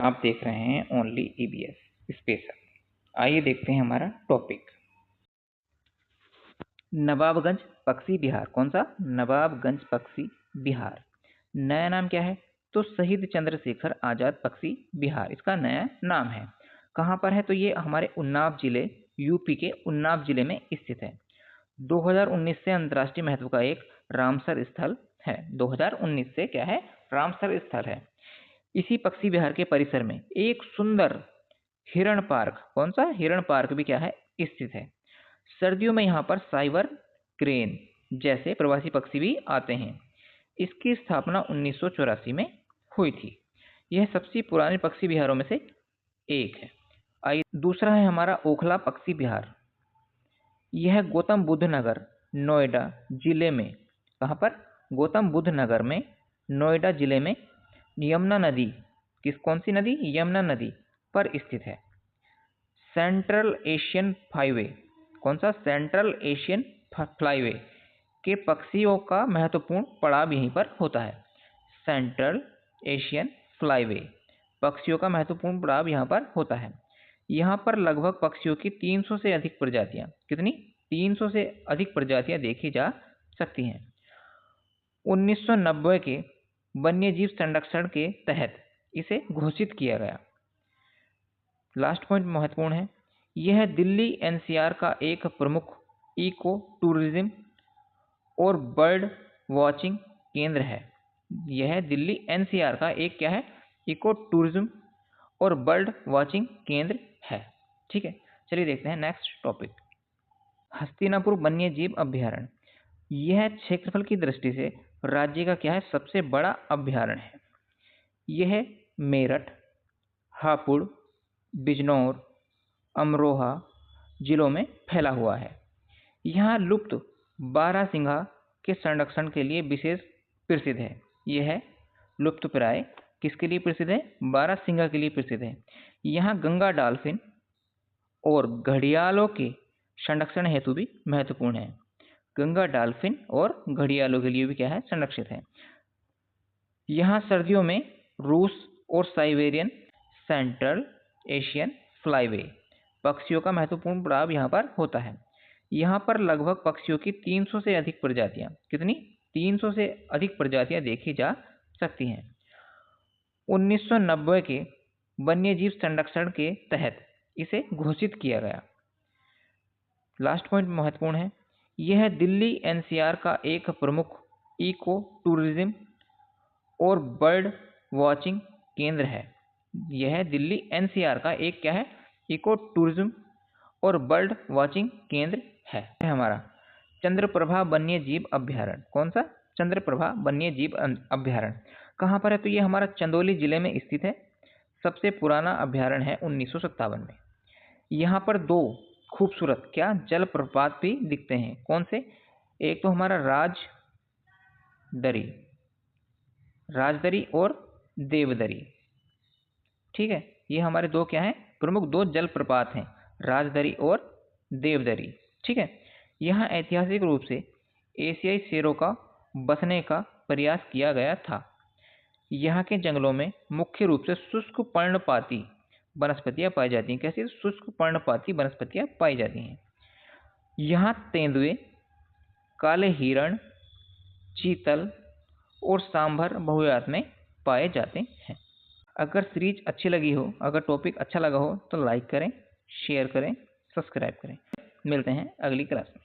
आप देख रहे हैं ओनली ईबीएस स्पेशल। आइए देखते हैं हमारा टॉपिक। नवाबगंज पक्षी विहार। कौन सा? नवाबगंज पक्षी विहार। नया नाम क्या है? तो शहीद चंद्रशेखर आजाद पक्षी विहार इसका नया नाम है। कहाँ पर है? तो ये हमारे उन्नाव जिले, यूपी के उन्नाव जिले में स्थित है। 2019 से अंतर्राष्ट्रीय महत्व का एक रामसर स्थल है। 2019 से क्या है? रामसर स्थल है। इसी पक्षी विहार के परिसर में एक सुंदर हिरण पार्क, कौन सा? हिरण पार्क भी क्या है? स्थित है। सर्दियों में यहाँ पर साइबर क्रेन जैसे प्रवासी पक्षी भी आते हैं। इसकी स्थापना 1984 में हुई थी। यह सबसे पुराने पक्षी विहारों में से एक है। आइए दूसरा है हमारा ओखला पक्षी विहार। यह गौतम बुद्ध नगर, नोएडा जिले में, कहाँ पर? गौतम बुद्ध नगर में, नोएडा जिले में यमुना नदी, कौन सी नदी? यमुना नदी पर स्थित है। सेंट्रल एशियन फ्लाईवे, कौन सा? सेंट्रल एशियन फ्लाईवे के पक्षियों का महत्वपूर्ण पड़ाव यहीं पर होता है। सेंट्रल एशियन फ्लाईवे पक्षियों का महत्वपूर्ण पड़ाव यहाँ पर होता है। यहाँ पर लगभग पक्षियों की 300 से अधिक प्रजातियाँ, कितनी? 300 से अधिक प्रजातियाँ देखी जा सकती हैं। 1990 के वन्यजीव संरक्षण के तहत इसे घोषित किया गया। लास्ट पॉइंट महत्वपूर्ण है। यह दिल्ली एनसीआर का एक प्रमुख इको टूरिज्म और बर्ड वॉचिंग केंद्र है। यह दिल्ली एनसीआर का एक क्या है? इको टूरिज्म और बर्ड वॉचिंग केंद्र है। ठीक है, चलिए देखते हैं नेक्स्ट टॉपिक। हस्तिनापुर वन्यजीव अभ्यारण्य। यह क्षेत्रफल की दृष्टि से राज्य का क्या है? सबसे बड़ा अभ्यारण्य है। यह मेरठ, हापुड़, बिजनौर, अमरोहा जिलों में फैला हुआ है। यहाँ लुप्त बारहसिंगा के संरक्षण के लिए विशेष प्रसिद्ध है। यह लुप्तप्राय किसके लिए प्रसिद्ध है? बारहसिंगा के लिए प्रसिद्ध है। यहाँ गंगा डॉल्फिन और घड़ियालों के संरक्षण हेतु भी महत्वपूर्ण है। गंगा डॉल्फिन और घड़ियालों के लिए भी क्या है? संरक्षित है। यहाँ सर्दियों में रूस और साइबेरियन सेंट्रल एशियन फ्लाईवे पक्षियों का महत्वपूर्ण पड़ाव यहाँ पर होता है। यहाँ पर लगभग पक्षियों की 300 से अधिक प्रजातियाँ, कितनी? 300 से अधिक प्रजातियाँ देखी जा सकती हैं। 1990 के वन्यजीव संरक्षण के तहत इसे घोषित किया गया। लास्ट पॉइंट महत्वपूर्ण है। यह दिल्ली एनसीआर का एक प्रमुख इको टूरिज्म और बर्ड वॉचिंग केंद्र है। यह दिल्ली एनसीआर का एक क्या है? इको टूरिज्म और बर्ड वॉचिंग केंद्र है। हमारा चंद्रप्रभा वन्यजीव अभ्यारण्य। कौन सा? चंद्रप्रभा वन्यजीव अभ्यारण्य कहाँ पर है? तो ये हमारा चंदौली जिले में स्थित है। सबसे पुराना अभ्यारण्य है 1957 में। यहाँ पर दो खूबसूरत क्या जलप्रपात भी दिखते हैं। कौन से? एक तो हमारा राजदरी और देवदरी। ठीक है, ये हमारे दो क्या हैं? प्रमुख दो जलप्रपात हैं, राजदरी और देवदरी। ठीक है, यहाँ ऐतिहासिक रूप से एशियाई शेरों का बसने का प्रयास किया गया था। यहाँ के जंगलों में मुख्य रूप से शुष्क पर्णपाती वनस्पतियाँ पाई जाती हैं। कैसी? शुष्क पर्णपाती वनस्पतियाँ पाई जाती हैं। यहाँ तेंदुए, काले हिरण, चीतल और सांभर बहुतायत में पाए जाते हैं। अगर सीरीज अच्छी लगी हो, अगर टॉपिक अच्छा लगा हो तो लाइक करें, शेयर करें, सब्सक्राइब करें। मिलते हैं अगली क्लास में।